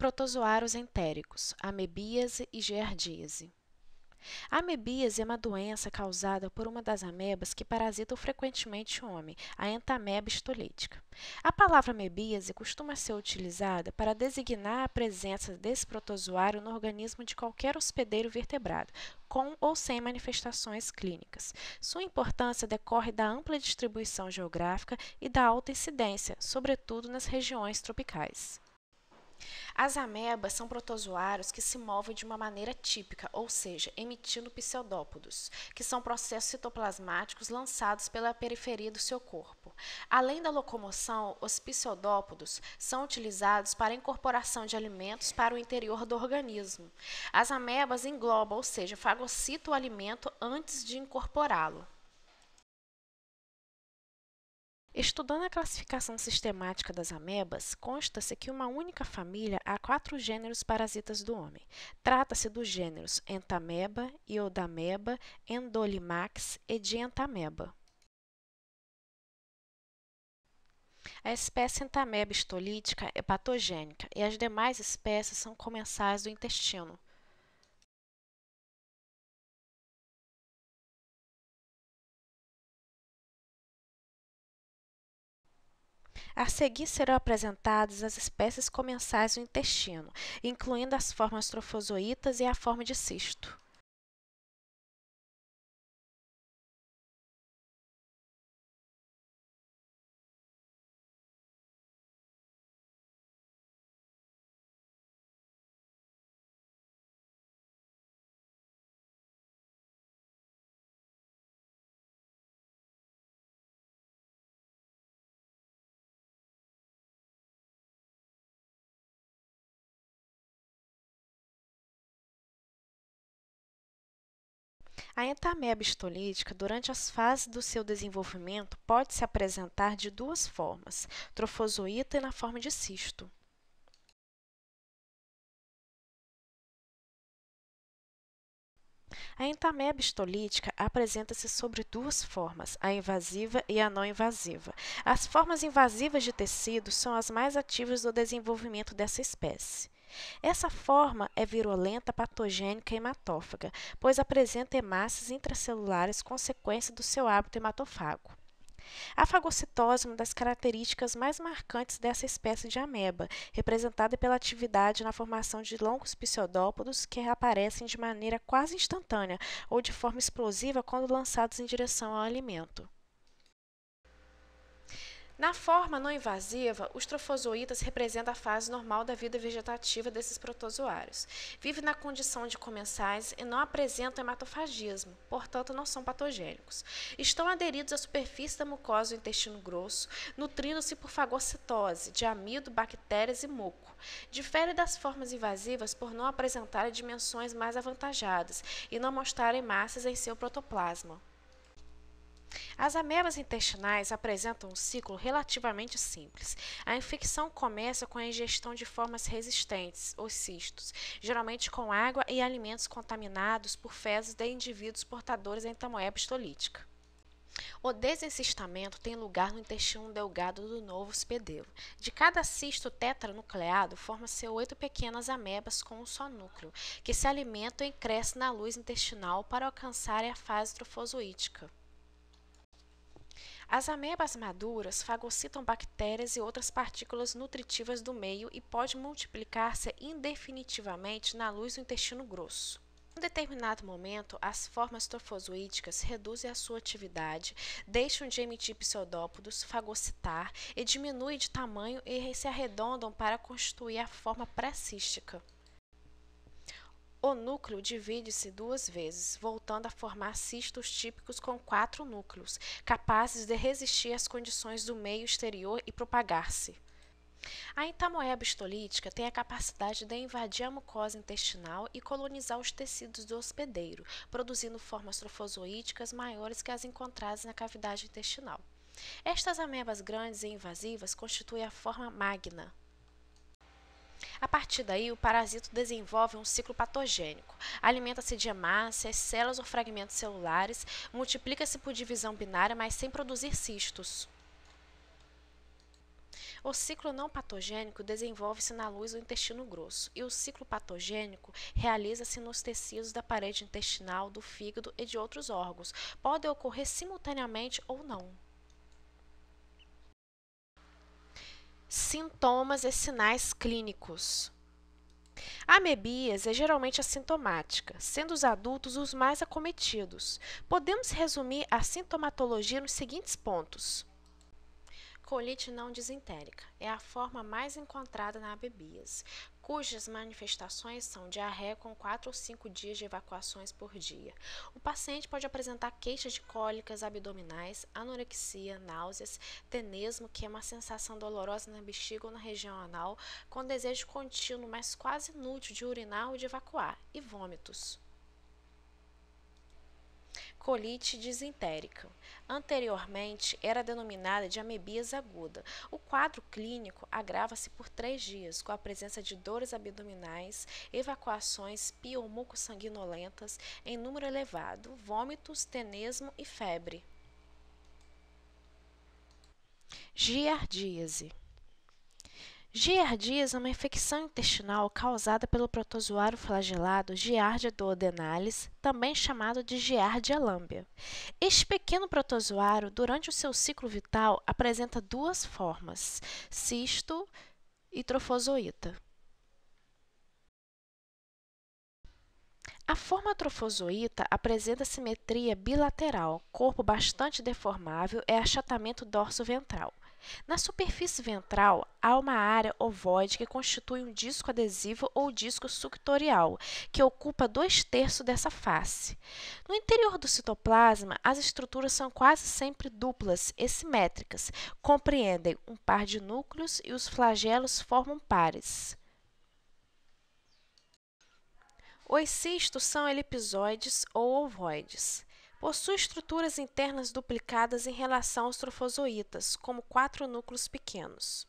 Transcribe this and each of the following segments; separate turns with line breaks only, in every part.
Protozoários entéricos, amebíase e giardíase. A amebíase é uma doença causada por uma das amebas que parasitam frequentemente o homem, a Entamoeba histolítica. A palavra amebíase costuma ser utilizada para designar a presença desse protozoário no organismo de qualquer hospedeiro vertebrado, com ou sem manifestações clínicas. Sua importância decorre da ampla distribuição geográfica e da alta incidência, sobretudo nas regiões tropicais. As amebas são protozoários que se movem de uma maneira típica, ou seja, emitindo pseudópodos, que são processos citoplasmáticos lançados pela periferia do seu corpo. Além da locomoção, os pseudópodos são utilizados para a incorporação de alimentos para o interior do organismo. As amebas englobam, ou seja, fagocitam o alimento antes de incorporá-lo. Estudando a classificação sistemática das amebas, consta-se que em uma única família há 4 gêneros parasitas do homem. Trata-se dos gêneros Entameba, Iodameba, Endolimax e Dientameba. A espécie Entameba histolítica é patogênica e as demais espécies são comensais do intestino. A seguir serão apresentadas as espécies comensais do intestino, incluindo as formas trofozoítas e a forma de cisto. A Entamoeba histolítica, durante as fases do seu desenvolvimento, pode se apresentar de duas formas, trofozoíta e na forma de cisto. A Entamoeba histolítica apresenta-se sobre duas formas, a invasiva e a não invasiva. As formas invasivas de tecido são as mais ativas do desenvolvimento dessa espécie. Essa forma é virulenta, patogênica e hematófaga, pois apresenta hemácias intracelulares consequência do seu hábito hematofago. A fagocitose é uma das características mais marcantes dessa espécie de ameba, representada pela atividade na formação de longos pseudópodos que aparecem de maneira quase instantânea ou de forma explosiva quando lançados em direção ao alimento. Na forma não invasiva, os trofozoítas representam a fase normal da vida vegetativa desses protozoários. Vivem na condição de comensais e não apresentam hematofagismo, portanto não são patogênicos. Estão aderidos à superfície da mucosa do intestino grosso, nutrindo-se por fagocitose, de amido, bactérias e muco. Difere das formas invasivas por não apresentarem dimensões mais avantajadas e não mostrarem massas em seu protoplasma. As amebas intestinais apresentam um ciclo relativamente simples. A infecção começa com a ingestão de formas resistentes, os cistos, geralmente com água e alimentos contaminados por fezes de indivíduos portadores da Entamoeba histolítica. O desencistamento tem lugar no intestino delgado do novo hospedeiro. De cada cisto tetranucleado, formam-se 8 pequenas amebas com um só núcleo, que se alimentam e crescem na luz intestinal para alcançarem a fase trofozoítica. As amebas maduras fagocitam bactérias e outras partículas nutritivas do meio e podem multiplicar-se indefinitivamente na luz do intestino grosso. Em um determinado momento, as formas trofozoíticas reduzem a sua atividade, deixam de emitir pseudópodos, fagocitar e diminuem de tamanho e se arredondam para constituir a forma pré-cística. O núcleo divide-se 2 vezes, voltando a formar cistos típicos com 4 núcleos, capazes de resistir às condições do meio exterior e propagar-se. A Entamoeba histolítica tem a capacidade de invadir a mucosa intestinal e colonizar os tecidos do hospedeiro, produzindo formas trofozoíticas maiores que as encontradas na cavidade intestinal. Estas amebas grandes e invasivas constituem a forma magna. A partir daí, o parasito desenvolve um ciclo patogênico. Alimenta-se de hemácias, células ou fragmentos celulares, multiplica-se por divisão binária, mas sem produzir cistos. O ciclo não patogênico desenvolve-se na luz do intestino grosso e o ciclo patogênico realiza-se nos tecidos da parede intestinal, do fígado e de outros órgãos. Podem ocorrer simultaneamente ou não. Sintomas e sinais clínicos. A amebíase é geralmente assintomática, sendo os adultos os mais acometidos. Podemos resumir a sintomatologia nos seguintes pontos. Colite não disentérica é a forma mais encontrada na amebíase, cujas manifestações são diarreia com 4 ou 5 dias de evacuações por dia. O paciente pode apresentar queixas de cólicas abdominais, anorexia, náuseas, tenesmo, que é uma sensação dolorosa na bexiga ou na região anal, com desejo contínuo, mas quase inútil de urinar ou de evacuar, e vômitos. Colite disentérica. Anteriormente, era denominada de amebíase aguda. O quadro clínico agrava-se por 3 dias, com a presença de dores abdominais, evacuações piomuco-sanguinolentas em número elevado, vômitos, tenesmo e febre. Giardíase. Giardíase é uma infecção intestinal causada pelo protozoário flagelado Giardia duodenalis, também chamado de Giardia lamblia. Este pequeno protozoário, durante o seu ciclo vital, apresenta duas formas, cisto e trofozoíta. A forma trofozoíta apresenta simetria bilateral, corpo bastante deformável e achatamento dorso-ventral. Na superfície ventral, há uma área ovoide que constitui um disco adesivo ou disco suctorial, que ocupa 2/3 dessa face. No interior do citoplasma, as estruturas são quase sempre duplas e simétricas, compreendem um par de núcleos e os flagelos formam pares. Os cistos são elipsoides ou ovoides. Possuem estruturas internas duplicadas em relação aos trofozoítas, como 4 núcleos pequenos.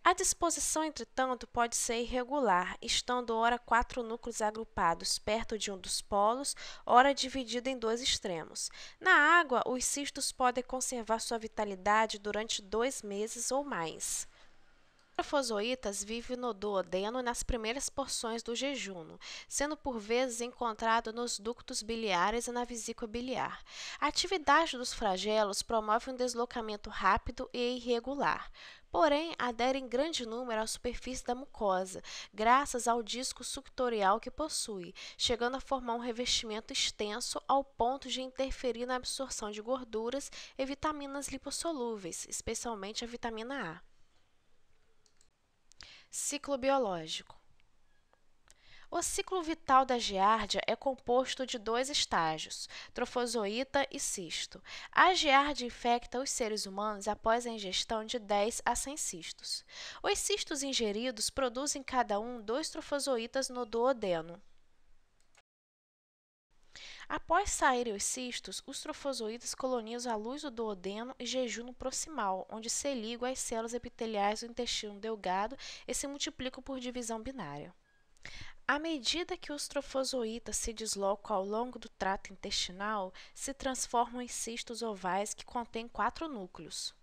A disposição, entretanto, pode ser irregular, estando ora 4 núcleos agrupados perto de um dos polos, ora dividido em 2 extremos. Na água, os cistos podem conservar sua vitalidade durante 2 meses ou mais. Os trofozoítas vivem no duodeno e nas primeiras porções do jejum, sendo por vezes encontrado nos ductos biliares e na vesícula biliar. A atividade dos flagelos promove um deslocamento rápido e irregular. Porém, aderem em grande número à superfície da mucosa, graças ao disco suctorial que possui, chegando a formar um revestimento extenso ao ponto de interferir na absorção de gorduras e vitaminas lipossolúveis, especialmente a vitamina A. Ciclo biológico. O ciclo vital da giardia é composto de 2 estágios, trofozoíta e cisto. A giardia infecta os seres humanos após a ingestão de 10 a 100 cistos. Os cistos ingeridos produzem cada um 2 trofozoítas no duodeno. Após saírem os cistos, os trofozoítas colonizam a luz do duodeno e jejunum proximal, onde se ligam às células epiteliais do intestino delgado e se multiplicam por divisão binária. À medida que os trofozoítas se deslocam ao longo do trato intestinal, se transformam em cistos ovais que contêm 4 núcleos.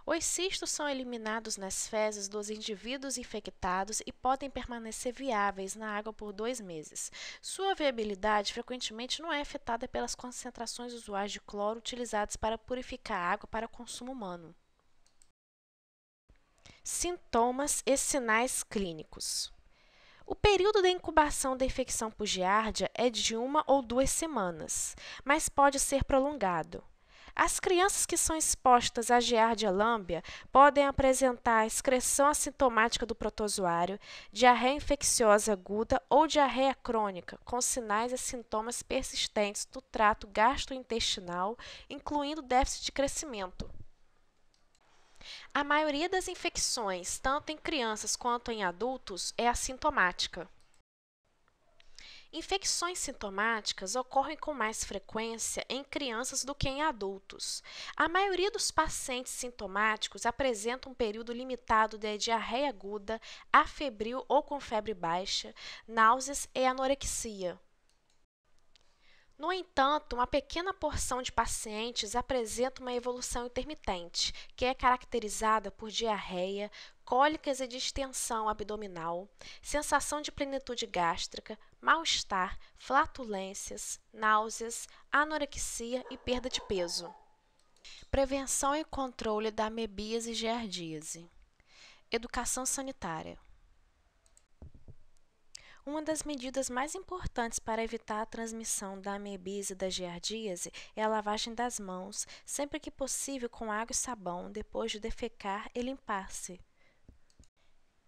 Os cistos são eliminados nas fezes dos indivíduos infectados e podem permanecer viáveis na água por 2 meses. Sua viabilidade frequentemente não é afetada pelas concentrações usuais de cloro utilizadas para purificar a água para consumo humano. Sintomas e sinais clínicos. O período de incubação da infecção por giardia é de 1 ou 2 semanas, mas pode ser prolongado. As crianças que são expostas à Giardia lamblia podem apresentar excreção assintomática do protozoário, diarreia infecciosa aguda ou diarreia crônica, com sinais e sintomas persistentes do trato gastrointestinal, incluindo déficit de crescimento. A maioria das infecções, tanto em crianças quanto em adultos, é assintomática. Infecções sintomáticas ocorrem com mais frequência em crianças do que em adultos. A maioria dos pacientes sintomáticos apresenta um período limitado de diarreia aguda, afebril ou com febre baixa, náuseas e anorexia. No entanto, uma pequena porção de pacientes apresenta uma evolução intermitente, que é caracterizada por diarreia, cólicas e distensão abdominal, sensação de plenitude gástrica, mal-estar, flatulências, náuseas, anorexia e perda de peso. Prevenção e controle da amebíase e giardíase. Educação sanitária. Uma das medidas mais importantes para evitar a transmissão da amebíase e da giardíase é a lavagem das mãos, sempre que possível com água e sabão, depois de defecar e limpar-se.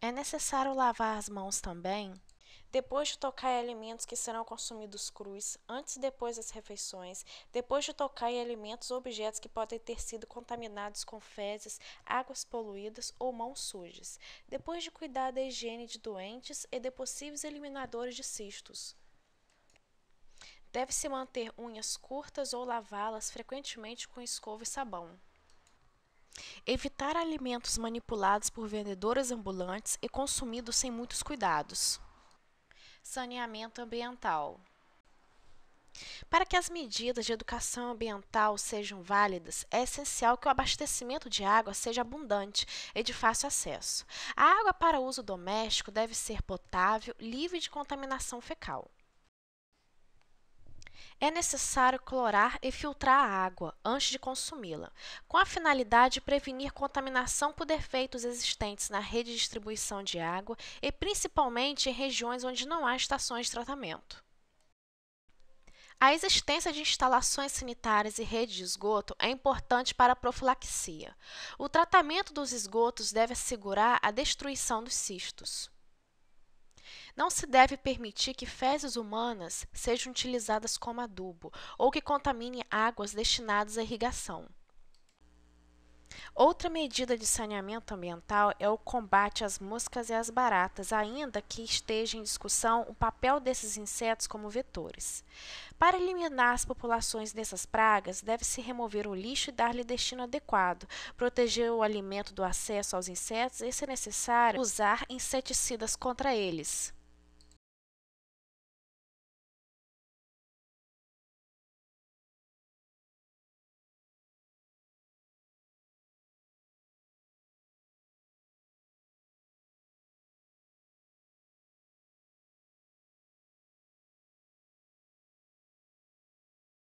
É necessário lavar as mãos também depois de tocar em alimentos que serão consumidos crus, antes e depois das refeições, depois de tocar em alimentos ou objetos que podem ter sido contaminados com fezes, águas poluídas ou mãos sujas, depois de cuidar da higiene de doentes e de possíveis eliminadores de cistos. Deve-se manter unhas curtas ou lavá-las frequentemente com escova e sabão. Evitar alimentos manipulados por vendedores ambulantes e consumidos sem muitos cuidados. Saneamento ambiental. Para que as medidas de educação ambiental sejam válidas, é essencial que o abastecimento de água seja abundante e de fácil acesso. A água para uso doméstico deve ser potável, livre de contaminação fecal. É necessário clorar e filtrar a água antes de consumi-la, com a finalidade de prevenir contaminação por defeitos existentes na rede de distribuição de água e principalmente em regiões onde não há estações de tratamento. A existência de instalações sanitárias e rede de esgoto é importante para a profilaxia. O tratamento dos esgotos deve assegurar a destruição dos cistos. Não se deve permitir que fezes humanas sejam utilizadas como adubo ou que contaminem águas destinadas à irrigação. Outra medida de saneamento ambiental é o combate às moscas e às baratas, ainda que esteja em discussão o papel desses insetos como vetores. Para eliminar as populações dessas pragas, deve-se remover o lixo e dar-lhe destino adequado, proteger o alimento do acesso aos insetos e, se necessário, usar inseticidas contra eles.